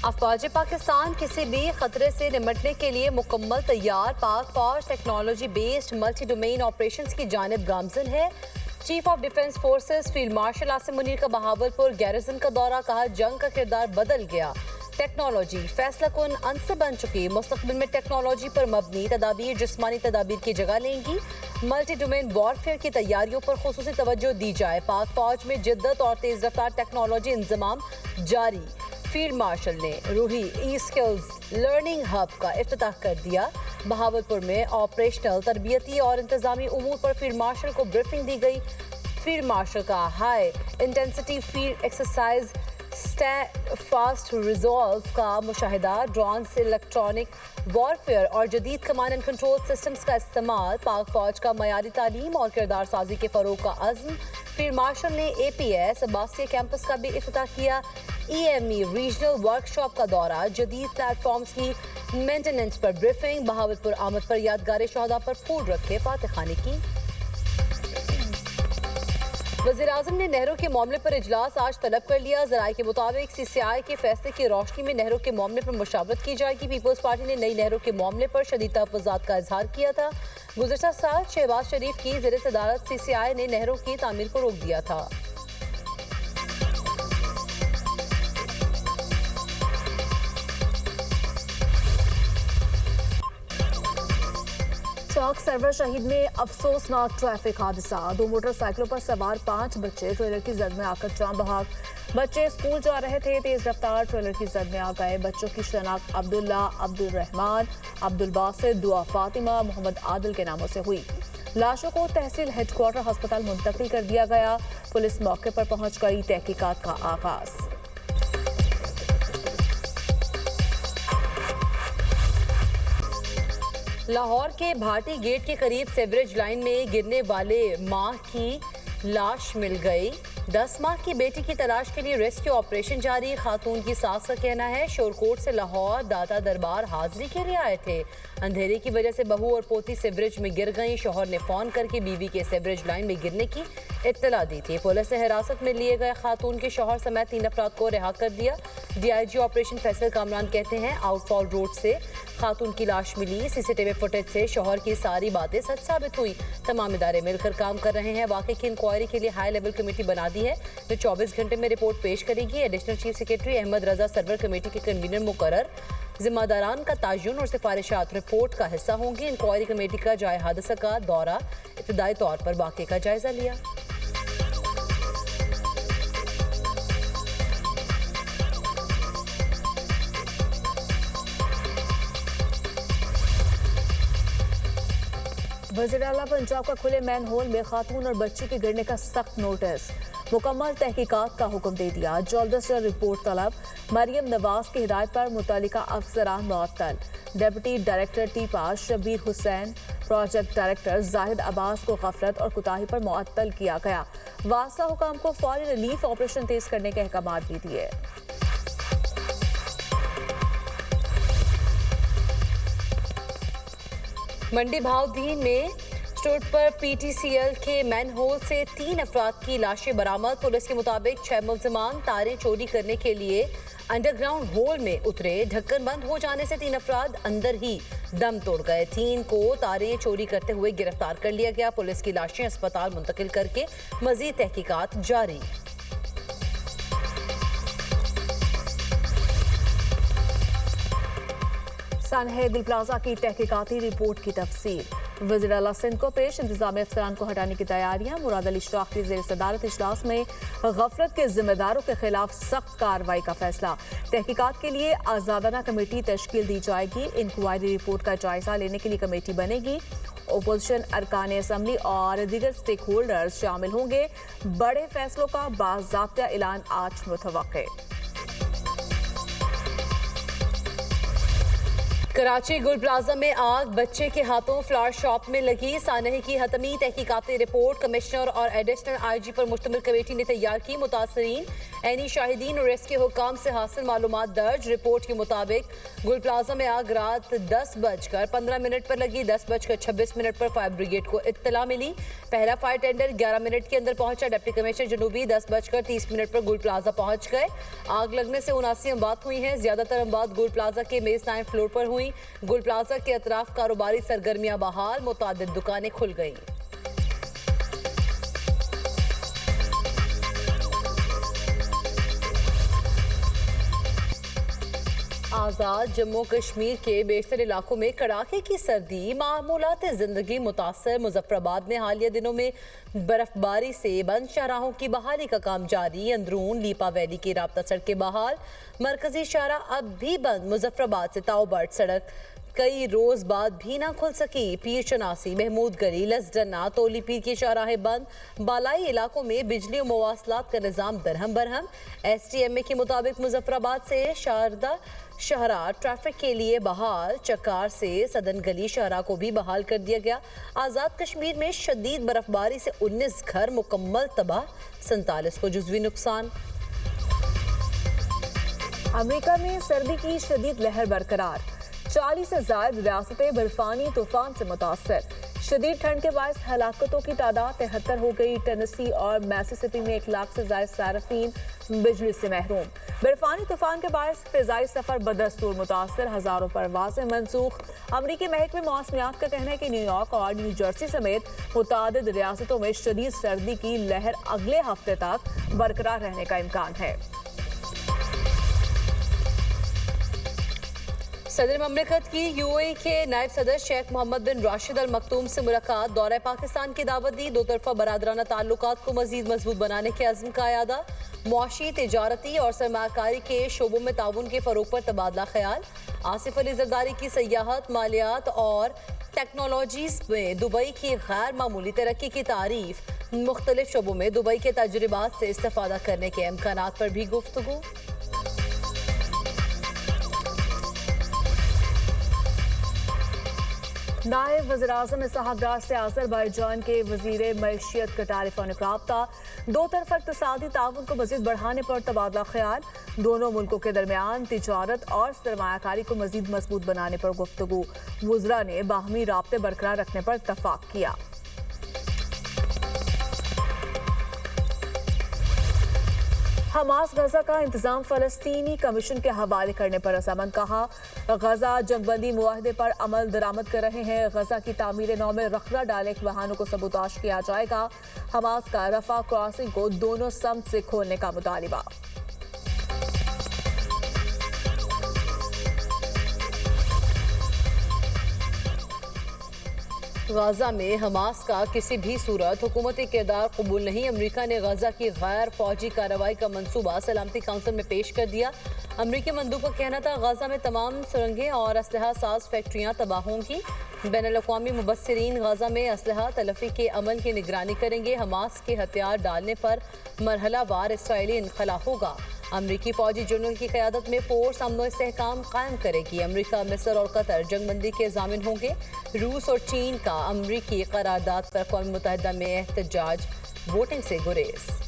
अफवाज पाकिस्तान किसी भी खतरे से निपटने के लिए मुकम्मल तैयार। पाक फौज technology based multi domain operations की जानिब गामजन है। Chief of defence forces field marshal Asim Munir का बहावलपुर गैरिसन का दौरा, कहा जंग का किरदार बदल गया। टेक्नोलॉजी फैसला कुन अंसर बन चुकी, मुस्तकबिल में टेक्नोलॉजी पर मबनी तदाबीर जिस्मानी तदाबीर की जगह लेंगी। मल्टी डोमेन वॉरफेयर की तैयारियों पर खुसूसी तवज्जो दी जाए। पाक फौज में जिद्दत और तेज रफ्तार टेक्नोलॉजी इंतजाम जारी। फील्ड मार्शल ने रूही ई स्किल्स लर्निंग हब का इफ्तिताह कर दिया। बहावलपुर में ऑपरेशनल, तरबियती और इंतजामी उमूर पर फील्ड मार्शल को ब्रीफिंग दी गई। फील्ड मार्शल का high intensity field exercise fast resolve का मुशाहिदा, ड्रोन से इलेक्ट्रॉनिक वॉरफेयर और जदीद कमांड एंड कंट्रोल सिस्टम्स का इस्तेमाल। पाक फौज का मयारी तालीम और किरदार साजी के फरोग का अज़्म। फील्ड मार्शल ने APS अब्बासिया कैंपस का भी इफ्तिताह किया। EME रीजनल वर्कशॉप का दौरा, जदीद प्लेटफॉर्म्स की मेंटेनेंस पर ब्रीफिंग। बहावलपुर आमद पर यादगार शहदा पर फूल रखे फातखाने की। वज़ीर-ए-आज़म ने नहरों के मामले पर इजलास आज तलब कर लिया। ज़राए के मुताबिक CCI के फैसले की रोशनी में नहरों के मामले पर मुशावरत की जाएगी। पीपल्स पार्टी ने नई नहरों के मामले पर शदीद तहफ़्फ़ुज़ात का इजहार किया था। गुज़श्ता साल शहबाज शरीफ की ज़ेर सदारत CCI ने नहरों की तामीर को रोक दिया था। चौक सरवर शहीद में अफसोसनाक ट्रैफिक हादसा। 2 मोटरसाइकिलों पर सवार 5 बच्चे ट्रेलर की जद में आकर जान बहक। बच्चे स्कूल जा रहे थे, तेज रफ्तार ट्रेलर की जद में आ गए। बच्चों की शनाख्त अब्दुल्ला, अब्दुल रहमान, अब्दुल बासित, दुआ फातिमा, मोहम्मद आदिल के नामों से हुई। लाशों को तहसील हेडक्वार्टर अस्पताल मुंतकिल कर दिया गया। पुलिस मौके पर पहुंच गई, तहकीकात का आगाज। लाहौर के भाटी गेट के करीब सेवरेज लाइन में गिरने वाले मां की लाश मिल गई। 10 माह की बेटी की तलाश के लिए रेस्क्यू ऑपरेशन जारी। खातून की सास का कहना है शोरकोट से लाहौर दाता दरबार हाजिरी के लिए आए थे। अंधेरे की वजह से बहू और पोती सेवरेज में गिर गई। शौहर ने फोन करके बीवी के सेवरेज लाइन में गिरने की इत्तला दी थी। पुलिस ने हिरासत में लिए गए खातून के शौहर समेत 3 अफराद को रिहा कर दिया। DIG ऑपरेशन फैसल कामरान कहते हैं आउटफॉल रोड से खातून की लाश मिली। CCTV फुटेज से शौहर की सारी बातें सच साबित हुई। तमाम इदारे मिलकर काम कर रहे हैं। वाकई की इंक्वायरी के लिए हाई लेवल कमेटी बना दी है जो 24 घंटे में रिपोर्ट पेश करेगी। एडिशनल चीफ सेक्रेटरी अहमद रजा सर्वर कमेटी के कन्वीनर मुकर्रर। जिम्मेदारान का तायुन और सिफारिशात रिपोर्ट का हिस्सा होंगी। इंक्वायरी कमेटी का जाए हादसा का दौरा, इब्तदाई तौर पर वाक़े का जायजा लिया। वज़ीर-ए-आला पंजाब का खुले मैन होल में खातून और बच्ची के गिरने का सख्त नोटिस। मुकम्मल तहकीकात का हुक्म दे दिया। जल्द से जल्द रिपोर्ट तलब। मरियम नवाज की हिदायत पर मुतल्लिका अफसरान मुअत्तल। Deputy director टीपा Shabir Hussain, project director Zahid Abbas को गफलत और कुताही पर मुअत्तल किया गया। वास्ता हुकाम को फौरी रिलीफ ऑपरेशन तेज करने के अहकाम भी दिए। मंडी भावदीन में स्टोर पर PTCL के मैन होल से 3 अफराद की लाशें बरामद। पुलिस के मुताबिक 6 मुल्जिमान तारें चोरी करने के लिए अंडरग्राउंड होल में उतरे। ढक्कन बंद हो जाने से 3 अफराद अंदर ही दम तोड़ गए। 3 को तारें चोरी करते हुए गिरफ्तार कर लिया गया। पुलिस की लाशें अस्पताल मुंतकिल करके मजीद तहकीकात जारी। सनहे गुल प्लाजा की तहकीकाती रिपोर्ट की तफसील। वज़ीर-ए-आला सिंध को पेश। इंतजामी अफसरान को हटाने की तैयारियां। मुराद अली इशराक की ज़ेर सदारत इजलास में गफलत के जिम्मेदारों के खिलाफ सख्त कार्रवाई का फैसला। तहकीकात के लिए आज़ादाना कमेटी तश्कील दी जाएगी। इंक्वायरी रिपोर्ट का जायजा लेने के लिए कमेटी बनेगी। ओपोजिशन, अरकान असम्बली और दीगर स्टेक होल्डर्स शामिल होंगे। बड़े फैसलों का बाज़ाब्ता ऐलान आज मुतवक्के। कराची गुल प्लाजा में आग, बच्चे के हाथों फ्लावर शॉप में लगी। सानही की हतमी तहकीकाती रिपोर्ट कमिश्नर और एडिशनल IG पर मुश्तमिल कमेटी ने तैयार की। मुतासरीन, ऐनी शाहिदीन और रेस्क्यू हुकाम से हासिल मालूमात दर्ज। रिपोर्ट के मुताबिक गुल प्लाजा में आग रात 10:15 पर लगी। 10:26 पर फायर ब्रिगेड को इत्तला मिली। पहला फायर टेंडर 11 मिनट के अंदर पहुंचा। डिप्टी कमिश्नर जनूबी 10:30 पर गुल प्लाजा पहुंच गए। आग लगने से 79 अमवात हुई हैं। ज्यादातर अमवात गुल प्लाजा के मेज़ 9 फ्लोर पर हुई। गुल प्लाजा के अतराफ कारोबारी सरगर्मियां बहाल, मुतादिद दुकानें खुल गईं। आज़ाद जम्मू कश्मीर के बेशतर इलाकों में कड़ाके की सर्दी, मामूलात जिंदगी मुतासर। मुजफ्फराबाद में हालिया दिनों में बर्फबारी से बंद शाहराहों की बहाली का काम जारी। अंदरून लीपा वैली की राब्ता सड़कें बहाल, मरकजी शाहराह अब भी बंद। मुजफ्फराबाद से ताओबर्ड सड़क कई रोज बाद भी ना खुल सकी। पीर चनासी, महमूद गली, लसडना, तोली पीर की शाहराहें बंद। बालाई इलाकों में बिजली और मवासलात का निज़ाम दरहम बरहम। STMA के मुताबिक मुजफ्फराबाद से शारदा शहरा ट्रैफिक के लिए बहाल। चकार से सदन गली शहरा को भी बहाल कर दिया गया। आज़ाद कश्मीर में शदीद बर्फबारी से 19 घर मुकम्मल तबाह, 47 को जुज़वी नुकसान। अमेरिका में सर्दी की शदीद लहर बरकरार, 40 से ज्यादा रियासतें बर्फानी तूफान से मुतासर। शदीद ठंड के बायस हलाकतों की तादाद 73 हो गई। टेनेसी और मैसिसिपी में 1 लाख से ज्यादा सारफीन बिजली से महरूम। बर्फानी तूफान के बायस फिजाई सफर बदस्तूर मुतासर, हजारों परवाजें मनसूख। अमरीकी महकमे मौसमियात का कहना है कि न्यूयॉर्क और न्यू जर्सी समेत मुतादिद रियासतों में शदीद सर्दी की लहर अगले हफ्ते तक बरकरार रहने का इम्कान है। सदर ममलिकत की UAE के नायब सदर शेख मोहम्मद बिन राशिद अल मखतूम से मुलाकात, दौरे पाकिस्तान की दावत दी। दो तरफा बरादराना ताल्लुकात को मजीद मजबूत बनाने के अज़्म का यादा। मुआशी, तिजारती और सरमाकारी के शोबों में ताउन के फरोग पर तबादला ख्याल। आसिफ अली जरदारी की सयाहत, मालियात और टेक्नोलॉजीज में दुबई की गैर मामूली तरक्की की तारीफ। मुख्तलिफ शोबों में दुबई के तजुर्बात से इस्तेफादा करने के इम्कानात पर भी गुफ्तगू। नायब वज़ीर-ए-आज़म इसहाक डार से अज़रबैजान के वज़ीर मईशियत का टेलीफोनिक राब्ता। दो तरफा इक़्तिसादी ताउन को मज़ीद बढ़ाने पर तबादला ख्याल। दोनों मुल्कों के दरमियान तिजारत और सरमायाकारी को मज़ीद मजबूत बनाने पर गुफ्तगू। वज़रा ने बाहमी राब्ते बरकरार रखने पर इत्तफ़ाक़ किया। हमास गजा का इंतजाम फलस्तीनी कमीशन के हवाले करने पर रजामंद, कहा गजा जंगबंदी मुआहदे पर अमल दरामद कर रहे हैं। गजा की तामीर नौ में रखरा डाले वाहनों को सबूताश किया जाएगा। हमास का रफा क्रॉसिंग को दोनों समत से खोलने का मुतालिबा। गाजा में हमास का किसी भी सूरत हुकूमती किरदार कबूल नहीं। अमरीका ने गाजा की गैर फौजी कार्रवाई का मंसूबा सलामती काउंसिल में पेश कर दिया। अमरीकी मंदूब का कहना था गाजा में तमाम सुरंगें और असलहा साज फैक्ट्रियां तबाह होंगी। बैनुल-अक़वामी मुबस्सिरीन गाजा में असलहा तलफी के अमल की निगरानी करेंगे। हमास के हथियार डालने पर मरहलावार इसराइली इनखला होगा। अमरीकी फौजी जनरल की क़यादत में फोर्स अमन व इस्तेहकाम कायम करेगी। अमरीका, मिस्र और कतर जंगबंदी के ज़ामिन होंगे। रूस और चीन का अमरीकी करारदाद पर अक़वाम मुत्तहिदा में एहतजाज, वोटिंग से गुरेज।